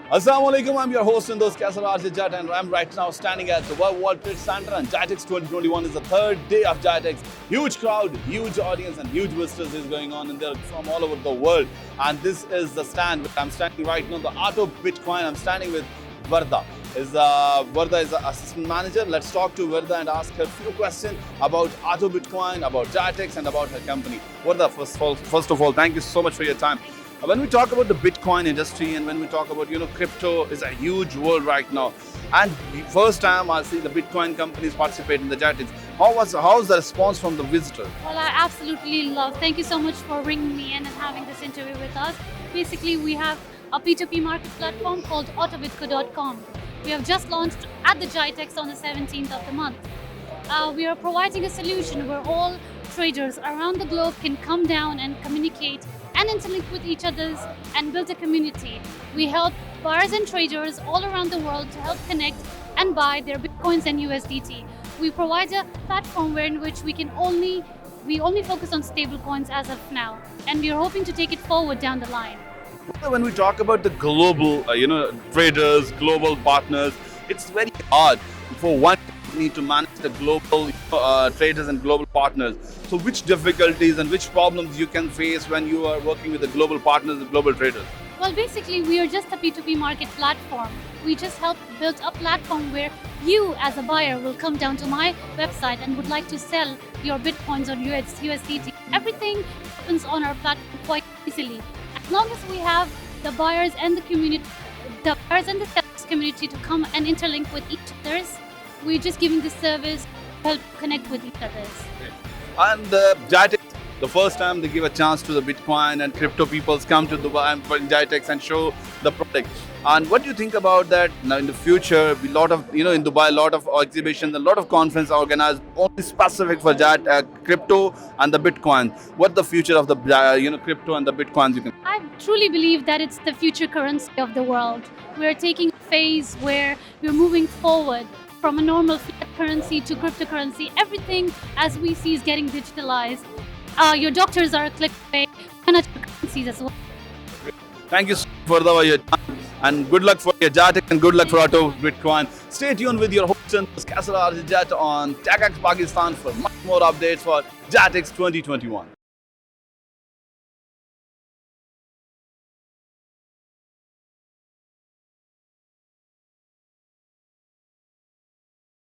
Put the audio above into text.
Assalamu alaikum, I'm your host and those Kasar Jat, and I'm right now standing at the World Trade Center, and JITEX 2021 is the third day of JITEX. Huge crowd, huge audience and huge visitors is going on, and they're from all over the world. And this is the stand where I'm standing right now, the Autobitcoin. I'm standing with Wardah. Wardah is the assistant manager. Let's talk to Wardah and ask her a few questions about Autobitcoin, about JITEX and about her company. Wardah, first of all, thank you so much for your time. When we talk about the Bitcoin industry and when we talk about, crypto is a huge world right now. And the first time I see the Bitcoin companies participate in the JITEX. How's the response from the visitor? Well, I absolutely love. Thank you so much for bringing me in and having this interview with us. Basically, we have a P2P market platform called Autobitco.com. We have just launched at the JITEX on the 17th of the month. We are providing a solution where all traders around the globe can come down and communicate and interlink with each other and build a community. We help buyers and traders all around the world to help connect and buy their Bitcoins and USDT. We provide a platform in which we only focus on stablecoins as of now, and we are hoping to take it forward down the line. When we talk about the global, traders, global partners, it's very hard for one company to manage the global traders and global partners. So which difficulties and which problems you can face when you are working with the global partners and global traders? Well, basically, we are just a P2P market platform. We just help build a platform where you, as a buyer, will come down to my website and would like to sell your Bitcoins or USDT. Everything happens on our platform quite easily. As long as we have the buyers and the sellers community to come and interlink with each other's, we're just giving this service to help connect with each other's. And JITEX, the first time they give a chance to the Bitcoin and crypto peoples come to Dubai and JITEX and show the product. And what do you think about that? Now in the future, in Dubai, a lot of exhibitions, a lot of conferences are organized only specific for crypto and the Bitcoin. What the future of the crypto and the Bitcoins you can? I truly believe that it's the future currency of the world. We're taking a phase where we're moving forward from a normal fiat currency to cryptocurrency. Everything, as we see, is getting digitalized. Your doctors are a click away. Financial currencies as well. Thank you so much for your time, and good luck for your JITEX and good luck for Autobitcoin. Stay tuned with your host and Kasar Jat on TechX Pakistan for much more updates for JITEX 2021.